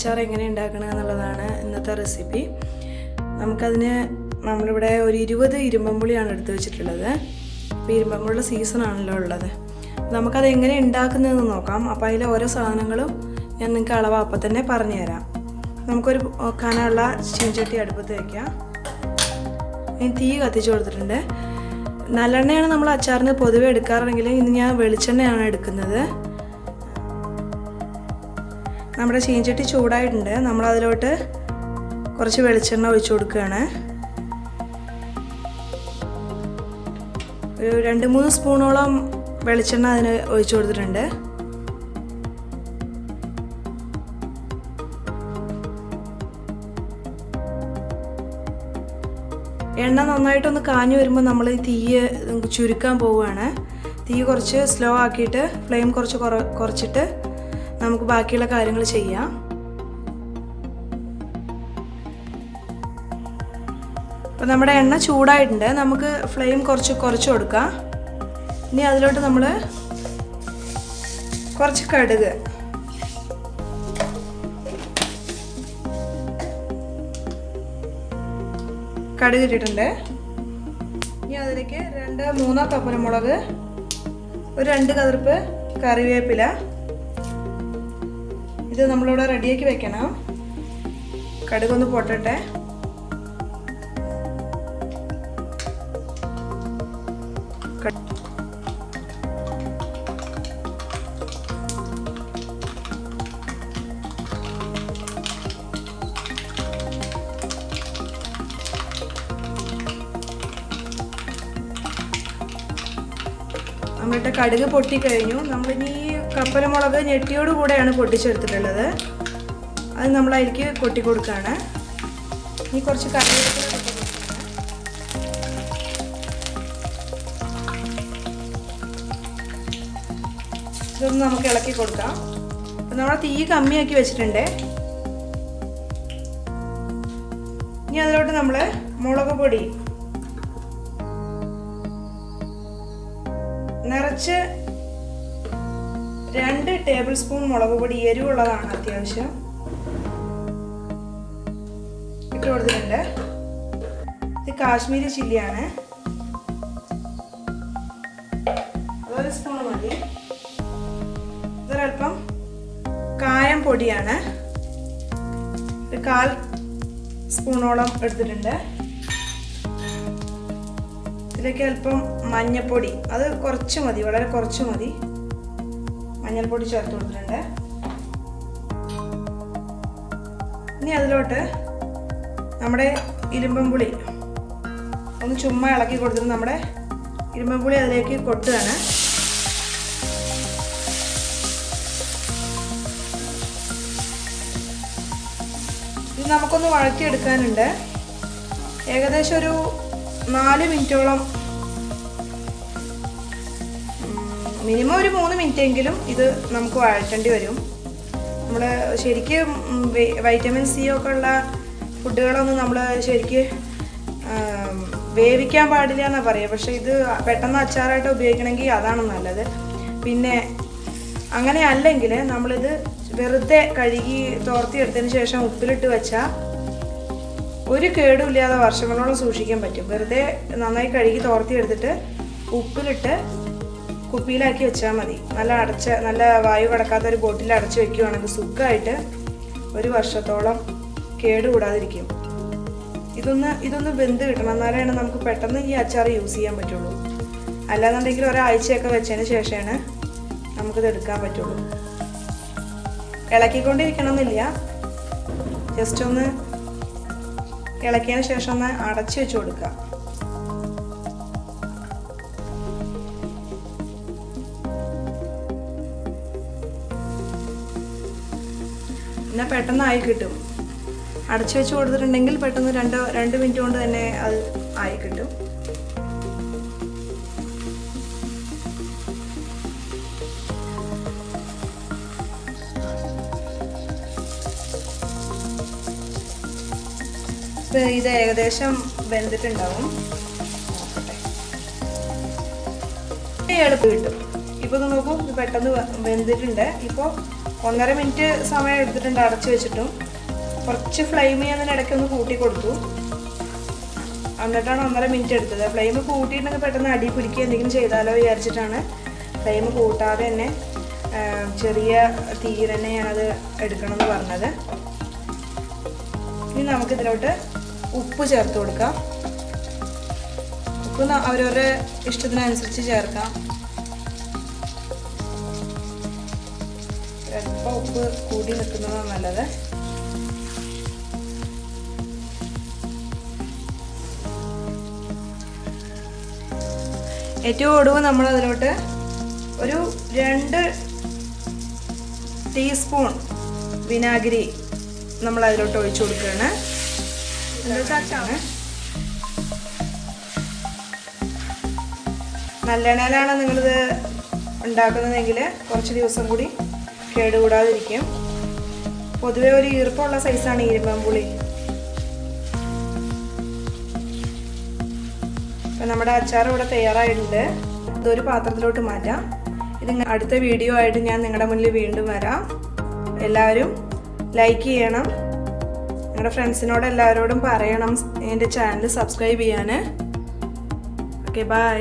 അച്ചാർ എങ്ങനെ ഉണ്ടാക്കണം എന്നുള്ളതാണ് ഇന്നത്തെ റെസിപ്പി. നമുക്കതിന് നമ്മളിവിടെ ഒരു 20 ഇരുമ്പമ്പുളിയാണ് എടുത്ത് വെച്ചിട്ടുള്ളത്. ഇപ്പോൾ ഇരുമ്പമ്പുളിയുടെ സീസണാണല്ലോ ഉള്ളത്. നമുക്കത് എങ്ങനെ ഉണ്ടാക്കുന്നതെന്ന് നോക്കാം. അപ്പോൾ അതിലെ ഓരോ സാധനങ്ങളും ഞാൻ നിങ്ങൾക്ക് അളവ് അപ്പം തന്നെ പറഞ്ഞു തരാം. നമുക്കൊരു കനമുള്ള ചീൻചട്ടി അടുപ്പത്ത് വയ്ക്കാം. ഇനി തീ കത്തിച്ച് കൊടുത്തിട്ടുണ്ട്. നല്ലെണ്ണയാണ് നമ്മൾ അച്ചാറിന് പൊതുവെ എടുക്കാറുണ്ടെങ്കിൽ ഇന്ന് ഞാൻ വെളിച്ചെണ്ണയാണ് എടുക്കുന്നത്. നമ്മുടെ ചീൻചട്ടി ചൂടായിട്ടുണ്ട്. നമ്മളതിലോട്ട് കുറച്ച് വെളിച്ചെണ്ണ ഒഴിച്ചു കൊടുക്കുകയാണ്. ഒരു 2-3 സ്പൂണോളം വെളിച്ചെണ്ണ അതിന് ഒഴിച്ചു കൊടുത്തിട്ടുണ്ട്. എണ്ണ നന്നായിട്ടൊന്ന് കാഞ്ഞു വരുമ്പോൾ നമ്മൾ ഈ തീ ചുരുക്കാൻ പോവുകയാണ്. തീ കുറച്ച് സ്ലോ ആക്കിയിട്ട് ഫ്ലെയിം കുറച്ച് കുറച്ചിട്ട് നമുക്ക് ബാക്കിയുള്ള കാര്യങ്ങൾ ചെയ്യാം. അപ്പോൾ നമ്മുടെ എണ്ണ ചൂടായിട്ടുണ്ട്. നമുക്ക് ഫ്ലെയിം കുറച്ച് കൊടുക്കാം. ഇനി അതിലോട്ട് നമ്മൾ കുറച്ച് കടുക്, ഇട്ടിട്ടുണ്ട്. ഇനി അതിലേക്ക് 2-3 കപ്പലമുളക്, ഒരു 2 കതിർപ്പ് കറിവേപ്പില, ഇത് നമ്മളിവിടെ റെഡിയാക്കി വെക്കണം. കടുകൊന്ന് പൊട്ടട്ടെ. നമ്മളുടെ കടുക് പൊട്ടിക്കഴിഞ്ഞു. നമ്മളിനി കപ്പലമുളക് ഞെട്ടിയോട് കൂടെയാണ് പൊട്ടിച്ചെടുത്തിട്ടുള്ളത്. അത് നമ്മൾ അതിലേക്ക് കൊട്ടി കൊടുക്കുകയാണ്. ഇനി കുറച്ച് കറിവേപ്പില ഇതൊന്ന് നമുക്ക് ഇളക്കി കൊടുക്കാം. അപ്പം നമ്മൾ തീ കമ്മിയാക്കി വെച്ചിട്ടുണ്ട്. ഇനി അതിലോട്ട് നമ്മൾ മുളക് പൊടി നിറച്ച് 2 ടേബിൾ സ്പൂൺ മുളക് പൊടി, എരിവുള്ളതാണ് അത്യാവശ്യം, ഇട്ട് കൊടുത്തിട്ടുണ്ട്. ഇത് കാശ്മീരി ചില്ലിയാണ്, 1 സ്പൂൺ മതി. ഇതൊരൽപ്പം കായം പൊടിയാണ്, 1/4 സ്പൂണോളം എടുത്തിട്ടുണ്ട്. ഇതിലേക്ക് അല്പം മഞ്ഞൾപ്പൊടി, അത് കുറച്ച് മതി, വളരെ കുറച്ച് മതി. മഞ്ഞൾപ്പൊടി ചേർത്ത് കൊടുത്തിട്ടുണ്ട്. ഇനി അതിലോട്ട് നമ്മുടെ ഇരുമ്പമ്പുളി ഒന്ന് ചുമ്മാ ഇളക്കി കൊടുത്തിട്ട് നമ്മുടെ ഇരുമ്പമ്പുളി അതിലേക്ക് കൊട്ടുകയാണ്. ഇത് നമുക്കൊന്ന് വഴറ്റിയെടുക്കാനുണ്ട്. ഏകദേശം ഒരു 4 മിനിറ്റോളം, മിനിമം ഒരു 3 മിനിറ്റെങ്കിലും ഇത് നമുക്ക് വഴറ്റേണ്ടി വരും. നമ്മൾ ശരിക്കും വൈറ്റമിൻ സി ഒക്കെ ഉള്ള ഫുഡുകളൊന്നും നമ്മൾ ശരിക്ക് വേവിക്കാൻ പാടില്ല എന്നാണ് പറയുക. പക്ഷേ ഇത് പെട്ടെന്ന് അച്ചാറായിട്ട് ഉപയോഗിക്കണമെങ്കിൽ അതാണ് നല്ലത്. പിന്നെ അങ്ങനെ അല്ലെങ്കിൽ നമ്മളിത് വെറുതെ കഴുകി തോർത്തിയെടുത്തതിന് ശേഷം ഉപ്പിലിട്ട് വെച്ചാൽ ഒരു കേടുമില്ലാതെ വർഷങ്ങളോളം സൂക്ഷിക്കാൻ പറ്റും. വെറുതെ നന്നായി കഴുകി തോർത്തിയെടുത്തിട്ട് ഉപ്പിലിട്ട് കുപ്പിയിലാക്കി വെച്ചാൽ മതി. നല്ല വായു കടക്കാത്ത ഒരു ബോട്ടിൽ അടച്ചു വെക്കുകയാണെങ്കിൽ സുഖമായിട്ട് 1 വർഷത്തോളം കേടുകൂടാതിരിക്കും. ഇതൊന്ന് വെന്ത് കിട്ടണം. എന്നാലാണ് നമുക്ക് പെട്ടെന്ന് ഈ അച്ചാർ യൂസ് ചെയ്യാൻ പറ്റുള്ളൂ. അല്ലാന്നുണ്ടെങ്കിൽ ഒരാഴ്ചയൊക്കെ വെച്ചതിന് ശേഷമാണ് നമുക്കിത് എടുക്കാൻ പറ്റുള്ളൂ. ഇളക്കിക്കൊണ്ടിരിക്കണമെന്നില്ല, ജസ്റ്റ് ഒന്ന് ഇളക്കിയതിന് ശേഷം ഒന്ന് അടച്ചു വെച്ച് കൊടുക്കുക. പിന്നെ പെട്ടെന്നായി കിട്ടും. അടച്ചു വെച്ച് കൊടുത്തിട്ടുണ്ടെങ്കിൽ പെട്ടെന്ന് 2 മിനിറ്റ് കൊണ്ട് തന്നെ അത് ആയി കിട്ടും. ഇത് ഏകദേശം വെന്തിട്ടുണ്ടാവും. എളുപ്പം കിട്ടും. ഇപ്പോൾ നോക്കൂ, ഇത് പെട്ടെന്ന് വെന്തിട്ടുണ്ട്. ഇപ്പോൾ 1.5 മിനിറ്റ് സമയം എടുത്തിട്ടുണ്ട് അടച്ചു വെച്ചിട്ടും. കുറച്ച് ഫ്ലെയിം ചെയ്യുന്നതിനിടയ്ക്ക് ഒന്ന് കൂട്ടി കൊടുത്തു, എന്നിട്ടാണ് 1.5 മിനിറ്റ് എടുത്തത്. ഫ്ലെയിം കൂട്ടിയിട്ടുണ്ടെങ്കിൽ പെട്ടെന്ന് അടി പിടിക്കുക എന്തെങ്കിലും ചെയ്താലോ വിചാരിച്ചിട്ടാണ് ഫ്ലെയിം കൂട്ടാതെ തന്നെ ചെറിയ തീയിൽ തന്നെ ഞാനത് എടുക്കണമെന്ന് പറഞ്ഞത്. ഇനി നമുക്കിതിലോട്ട് ഉപ്പ് ചേർത്ത് കൊടുക്കാം. ഉപ്പ് അവരവരുടെ ഇഷ്ടത്തിനനുസരിച്ച് ചേർക്കാം. അല്പം ഉപ്പ് കൂടി നിൽക്കുന്നതാണ് നല്ലത്. ഏറ്റവും ഒടുവ് നമ്മൾ അതിലോട്ട് ഒരു 2 ടീസ്പൂൺ വിനാഗിരി നമ്മൾ അതിലോട്ട് ഒഴിച്ചു കൊടുക്കുകയാണ്. നല്ലെണ്ണയിലാണ് നിങ്ങളിത് ഉണ്ടാക്കുന്നതെങ്കിൽ കുറച്ച് ദിവസം കൂടി കേടുകൂടാതിരിക്കും. പൊതുവെ ഒരു ഈർപ്പമുള്ള സൈസാണ് ഇരുമ്പൻപുളി. അപ്പം നമ്മുടെ അച്ചാർ ഇവിടെ തയ്യാറായിട്ടുണ്ട്. ഇതൊരു പാത്രത്തിലോട്ട് മാറ്റാം. ഇത് അടുത്ത വീഡിയോ ആയിട്ട് ഞാൻ നിങ്ങളുടെ മുന്നിൽ വീണ്ടും വരാം. എല്ലാവരും ലൈക്ക് ചെയ്യണം, നിങ്ങളുടെ ഫ്രണ്ട്സിനോട് എല്ലാവരോടും പറയണം എൻ്റെ ചാനൽ സബ്സ്ക്രൈബ് ചെയ്യാൻ. Okay, by.